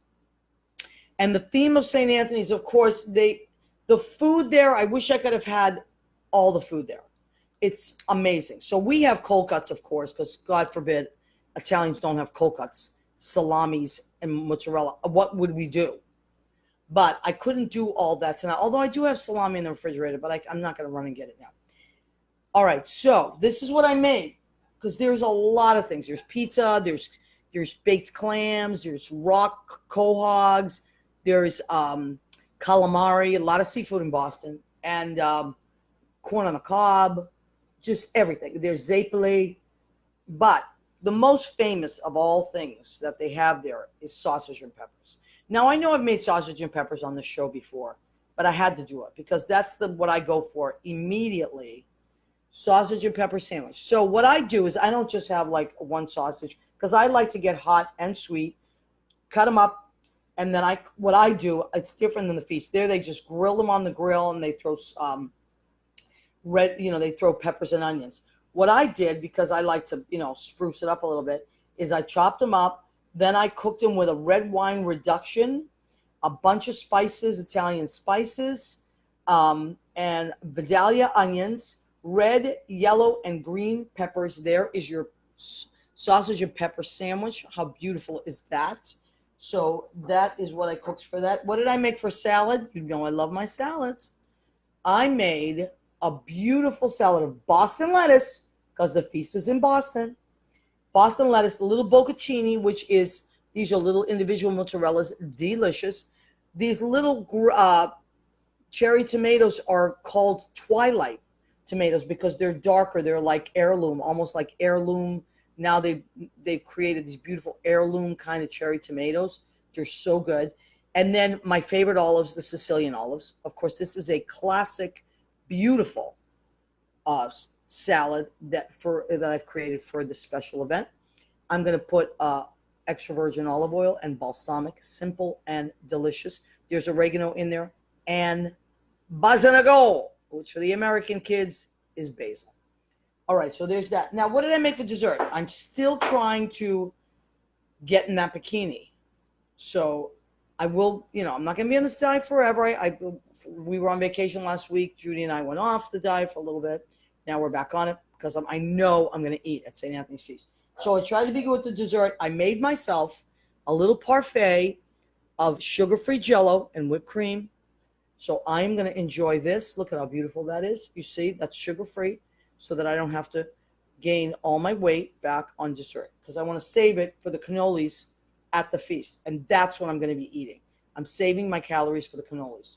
Speaker 1: And the theme of St. Anthony's, of course, the food there, I wish I could have had all the food there. It's amazing. So we have cold cuts, of course, because God forbid Italians don't have cold cuts, salamis, and mozzarella. What would we do? But I couldn't do all that tonight, although I do have salami in the refrigerator, but I'm not going to run and get it now. All right, so this is what I made. Because there's a lot of things. There's pizza, there's baked clams, there's rock quahogs, there's calamari, a lot of seafood in Boston, and corn on the cob, just everything. There's zeppole, but the most famous of all things that they have there is sausage and peppers. Now, I know I've made sausage and peppers on this show before, but I had to do it because that's what I go for immediately. Sausage and pepper sandwich. So what I do is I don't just have like one sausage because I like to get hot and sweet, cut them up, and then what I do, it's different than the feast. There they just grill them on the grill and they throw they throw peppers and onions. What I did, because I like to, spruce it up a little bit, is I chopped them up, then I cooked them with a red wine reduction, a bunch of spices, Italian spices, and Vidalia onions, red, yellow, and green peppers. There is your sausage and pepper sandwich. How beautiful is that? So that is what I cooked for that. What did I make for salad? You know I love my salads. I made a beautiful salad of Boston lettuce, because the feast is in Boston. Boston lettuce, a little bocconcini, these are little individual mozzarellas, delicious. These little cherry tomatoes are called Twilight tomatoes because they're darker. They're like heirloom, almost like heirloom. Now they've created these beautiful heirloom kind of cherry tomatoes. They're so good. And then my favorite olives, the Sicilian olives. Of course, this is a classic, beautiful salad that I've created for this special event. I'm going to put extra virgin olive oil and balsamic, simple and delicious. There's oregano in there, and basilico, which for the American kids is basil. All right, so there's that. Now, what did I make for dessert? I'm still trying to get in that bikini. So I will, I'm not going to be on this diet forever. We were on vacation last week. Judy and I went off the diet for a little bit. Now we're back on it because I know I'm going to eat at St. Anthony's Feast. So I tried to be good with the dessert. I made myself a little parfait of sugar-free Jell-O and whipped cream. So I'm going to enjoy this. Look at how beautiful that is. You see, that's sugar-free so that I don't have to gain all my weight back on dessert because I want to save it for the cannolis at the feast. And that's what I'm going to be eating. I'm saving my calories for the cannolis.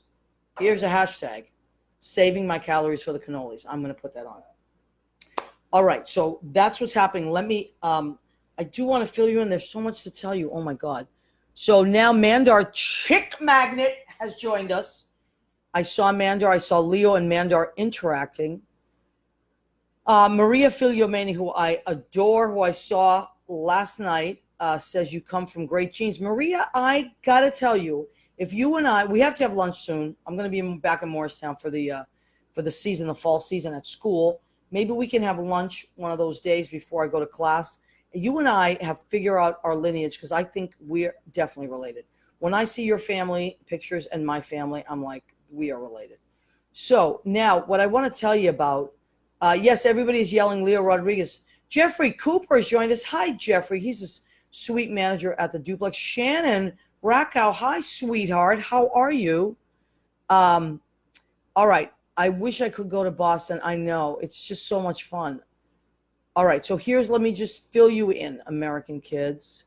Speaker 1: Here's a hashtag, saving my calories for the cannolis. I'm going to put that on. All right, so that's what's happening. Let me, I do want to fill you in. There's so much to tell you. Oh, my God. So now Mandar Chick Magnet has joined us. I saw Mandar. I saw Leo and Mandar interacting. Maria Filiomeni, who I adore, who I saw last night, says you come from great genes. Maria, I got to tell you, if you and I, we have to have lunch soon. I'm going to be back in Morristown for the season, the fall season at school. Maybe we can have lunch one of those days before I go to class. You and I have figured out our lineage because I think we're definitely related. When I see your family pictures and my family, I'm like, we are related. So now what I want to tell you about, yes, everybody is yelling Leo Rodriguez. Jeffrey Cooper has joined us. Hi, Jeffrey. He's a suite manager at the Duplex. Shannon Rackow. Hi, sweetheart. How are you? All right. I wish I could go to Boston. I know. It's just so much fun. All right. So let me just fill you in, American kids,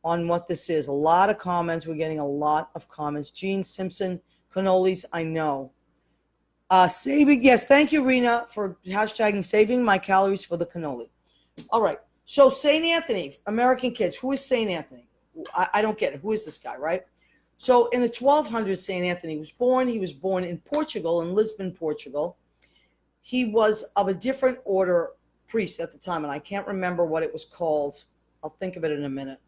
Speaker 1: on what this is. A lot of comments. We're getting a lot of comments. Gene Simpson, cannolis. I know. Saving. Yes. Thank you, Rena, for hashtagging saving my calories for the cannoli. All right. So St. Anthony, American kids. Who is St. Anthony? I don't get it. Who is this guy, right? So in the 1200s, St. Anthony was born. He was born in Portugal, in Lisbon, Portugal. He was of a different order priest at the time, and I can't remember what it was called. I'll think of it in a minute.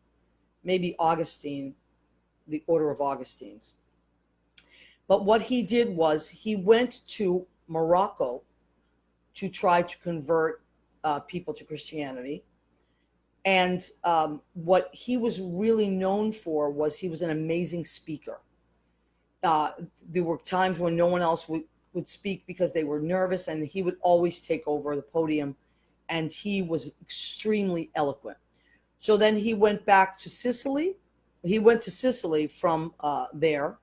Speaker 1: Maybe Augustine, the Order of Augustines. But what he did was he went to Morocco to try to convert people to Christianity. And what he was really known for was he was an amazing speaker. There were times when no one else would speak because they were nervous, and he would always take over the podium, and he was extremely eloquent. So then he went back to Sicily. He went to Sicily from there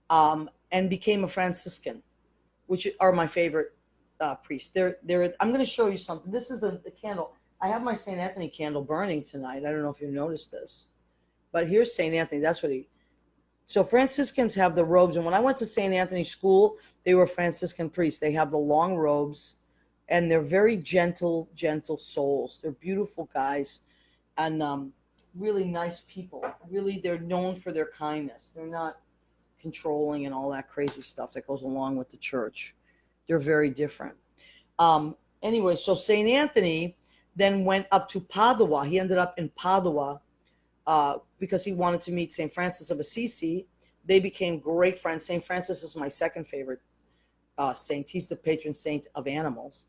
Speaker 1: and became a Franciscan, which are my favorite priests. I'm going to show you something. This is the candle. I have my St. Anthony candle burning tonight. I don't know if you noticed this, but here's St. Anthony. That's what so Franciscans have the robes. And when I went to St. Anthony school, they were Franciscan priests. They have the long robes, and they're very gentle, gentle souls. They're beautiful guys and really nice people. Really, they're known for their kindness. They're not controlling and all that crazy stuff that goes along with the church. They're very different. Anyway, so St. Anthony then went up to Padua. He ended up in Padua because he wanted to meet St. Francis of Assisi. They became great friends. St. Francis is my second favorite saint. He's the patron saint of animals.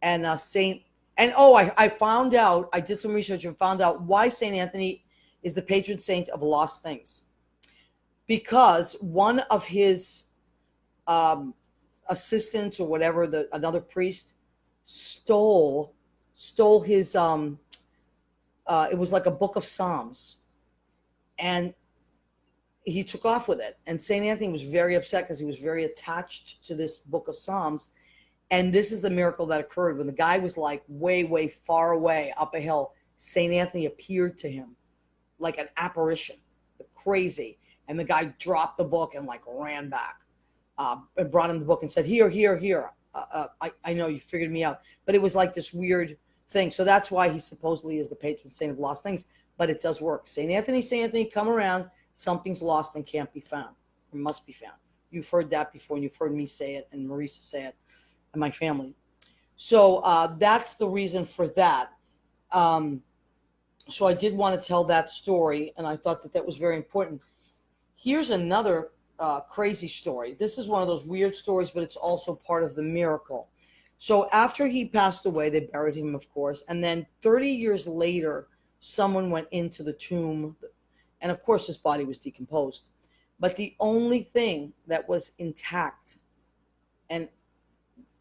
Speaker 1: And I found out, I did some research and found out why St. Anthony is the patron saint of lost things. Because one of his assistants or whatever, another priest, stole his it was like a book of Psalms, and he took off with it. And St. Anthony was very upset because he was very attached to this book of Psalms. And this is the miracle that occurred when the guy was like way, way far away up a hill. St. Anthony appeared to him like an apparition, crazy. And the guy dropped the book and like ran back and brought him the book and said, here. I know you figured me out. But it was like this weird thing. So that's why he supposedly is the patron saint of lost things. But it does work. St. Anthony, come around. Something's lost and can't be found. Or must be found. You've heard that before, and you've heard me say it and Marisa say it and my family. So that's the reason for that. So I did want to tell that story, and I thought that was very important. Here's another crazy story. This is one of those weird stories, but it's also part of the miracle. So after he passed away, they buried him, of course. And then 30 years later, someone went into the tomb. And of course, his body was decomposed. But the only thing that was intact and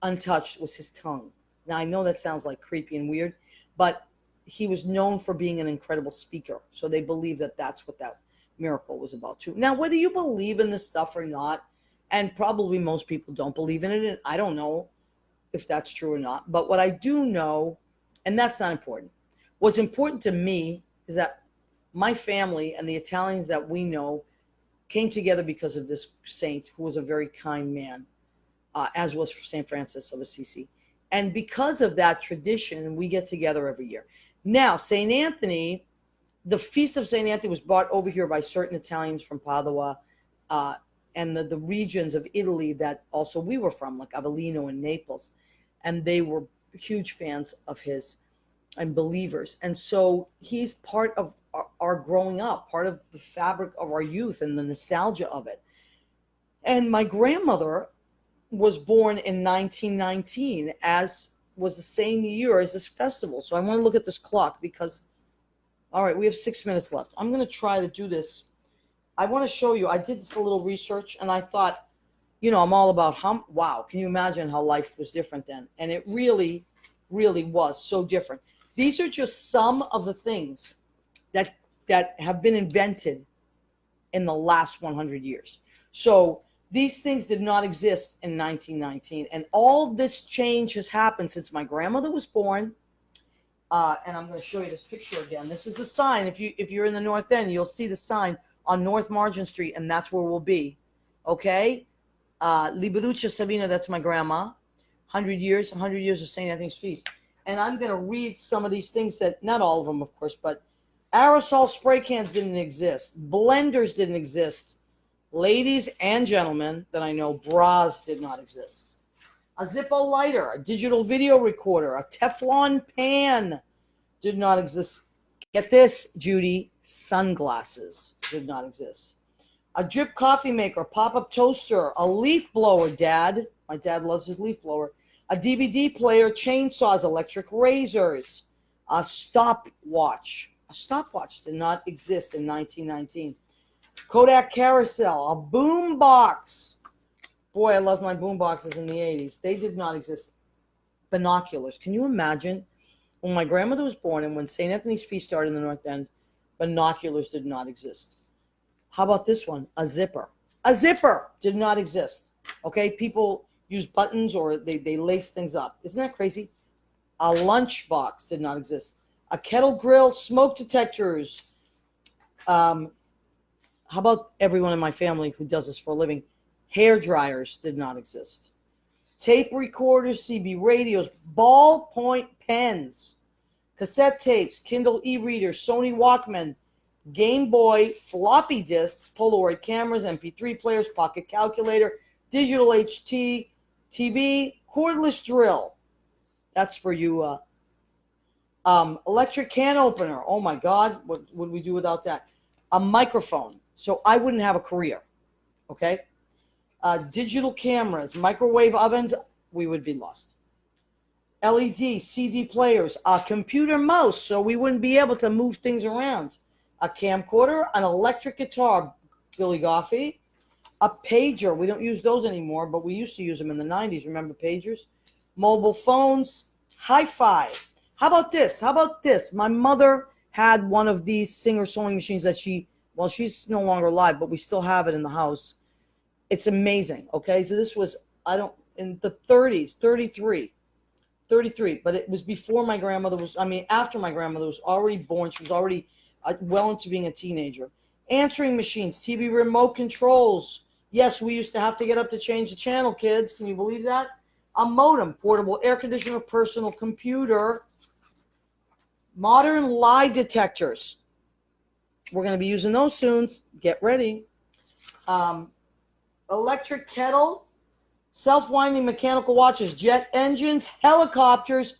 Speaker 1: untouched was his tongue. Now, I know that sounds like creepy and weird, but he was known for being an incredible speaker. So they believe that that's what that miracle was about too. Now, whether you believe in this stuff or not, and probably most people don't believe in it, and I don't know if that's true or not. But what I do know, and that's not important. What's important to me is that my family and the Italians that we know came together because of this saint who was a very kind man, as was St. Francis of Assisi. And because of that tradition, we get together every year. Now, St. Anthony, the Feast of St. Anthony was brought over here by certain Italians from Padua and the regions of Italy that also we were from, like Avellino and Naples. And they were huge fans of his and believers. And so he's part of our growing up, part of the fabric of our youth and the nostalgia of it. And my grandmother was born in 1919, as was the same year as this festival. So I want to look at this clock because, all right, we have 6 minutes left. I'm going to try to do this. I want to show you, I did this a little research and I thought, you know, I'm all about wow, can you imagine how life was different then? And it really, really was so different. These are just some of the things that have been invented in the last 100 years. So these things did not exist in 1919. And all this change has happened since my grandmother was born. And I'm going to show you this picture again. This is the sign. If you're in the North End, you'll see the sign on North Margin Street, and that's where we'll be. Okay? Liberuccia Savina, that's my grandma. 100 years of St. Anthony's Feast. And I'm going to read some of these things that, not all of them, of course, but aerosol spray cans didn't exist. Blenders didn't exist. Ladies and gentlemen that I know, bras did not exist. A Zippo lighter, a digital video recorder, a Teflon pan did not exist. Get this, Judy, sunglasses did not exist. A drip coffee maker, pop-up toaster, a leaf blower, Dad. My dad loves his leaf blower. A DVD player, chainsaws, electric razors, a stopwatch. A stopwatch did not exist in 1919. Kodak carousel, a boom box. Boy, I loved my boom boxes in the 80s. They did not exist. Binoculars. Can you imagine? When my grandmother was born and when St. Anthony's Feast started in the North End, binoculars did not exist. How about this one? A zipper. A zipper did not exist. Okay, people use buttons or they lace things up. Isn't that crazy? A lunch box did not exist. A kettle grill, smoke detectors. How about everyone in my family who does this for a living? Hair dryers did not exist. Tape recorders, CB radios, ballpoint pens, cassette tapes, Kindle e-readers, Sony Walkman, Game Boy, floppy disks, Polaroid cameras, MP3 players, pocket calculator, digital HT, TV, cordless drill. That's for you. Electric can opener. Oh my God, what would we do without that? A microphone. So I wouldn't have a career. Okay. Digital cameras, microwave ovens, we would be lost. LED, CD players, a computer mouse, so we wouldn't be able to move things around. A camcorder, an electric guitar, Billy Goffey, a pager. We don't use those anymore, but we used to use them in the 90s. Remember pagers? Mobile phones, hi-fi. How about this? My mother had one of these Singer sewing machines that she's no longer alive, but we still have it in the house. It's amazing. Okay. So this was, in the 30s, 33, but it was before my grandmother was, after my grandmother was already born. She was already well into being a teenager. Answering machines, TV remote controls. Yes, we used to have to get up to change the channel, kids. Can you believe that? A modem, portable air conditioner, personal computer, modern lie detectors. We're going to be using those soon. Get ready. Electric kettle, self-winding mechanical watches, jet engines, helicopters,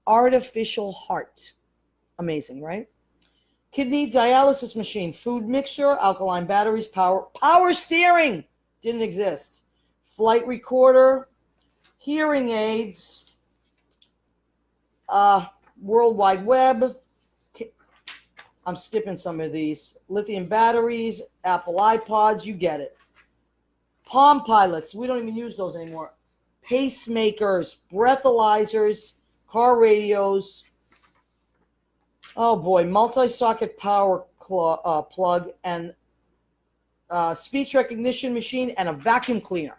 Speaker 1: artificial heart. Amazing, right? Kidney dialysis machine, food mixer, alkaline batteries, power steering didn't exist. Flight recorder, hearing aids, World Wide Web. I'm skipping some of these. Lithium batteries, Apple iPods, you get it. Palm Pilots, we don't even use those anymore. Pacemakers, breathalyzers, car radios. Oh boy, multi-socket power plug and speech recognition machine and a vacuum cleaner.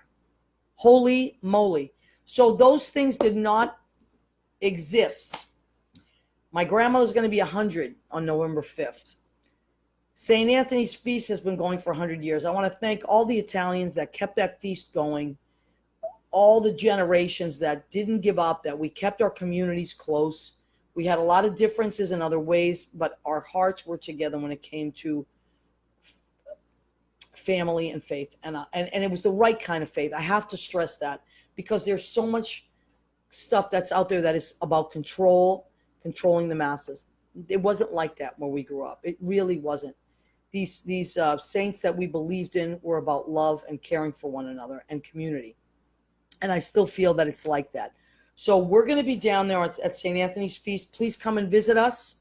Speaker 1: Holy moly. So those things did not exist. My grandma was going to be 100 on November 5th. St. Anthony's feast has been going for 100 years. I want to thank all the Italians that kept that feast going, all the generations that didn't give up, that we kept our communities close. We had a lot of differences in other ways, but our hearts were together when it came to family and faith. And it was the right kind of faith. I have to stress that because there's so much stuff that's out there that is about controlling the masses. It wasn't like that when we grew up. It really wasn't. These saints that we believed in were about love and caring for one another and community. And I still feel that it's like that. So we're going to be down there at St. Anthony's Feast. Please come and visit us.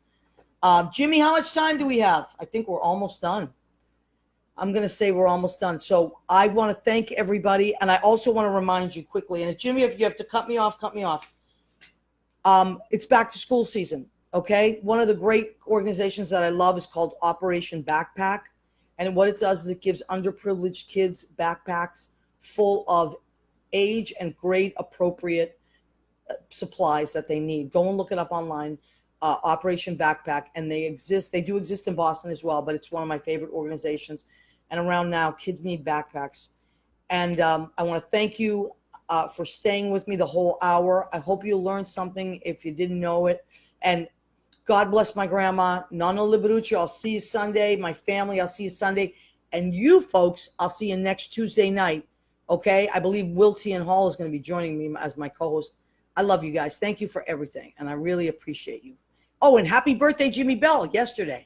Speaker 1: Jimmy, how much time do we have? I think we're almost done. I'm going to say we're almost done. So I want to thank everybody. And I also want to remind you quickly, and Jimmy, if you have to cut me off, cut me off. It's back to school season. Okay. One of the great organizations that I love is called Operation Backpack. And what it does is it gives underprivileged kids backpacks full of age and grade appropriate supplies that they need. Go and look it up online, Operation Backpack. And they do exist in Boston as well, but it's one of my favorite organizations. And around now, kids need backpacks. And I want to thank you for staying with me the whole hour. I hope you learned something if you didn't know it. And God bless my grandma. Nonna Liberucci, I'll see you Sunday. My family, I'll see you Sunday. And you folks, I'll see you next Tuesday night. Okay? I believe Wiltie and Hall is going to be joining me as my co-host. I love you guys. Thank you for everything. And I really appreciate you. Oh, and happy birthday, Jimmy Bell, yesterday.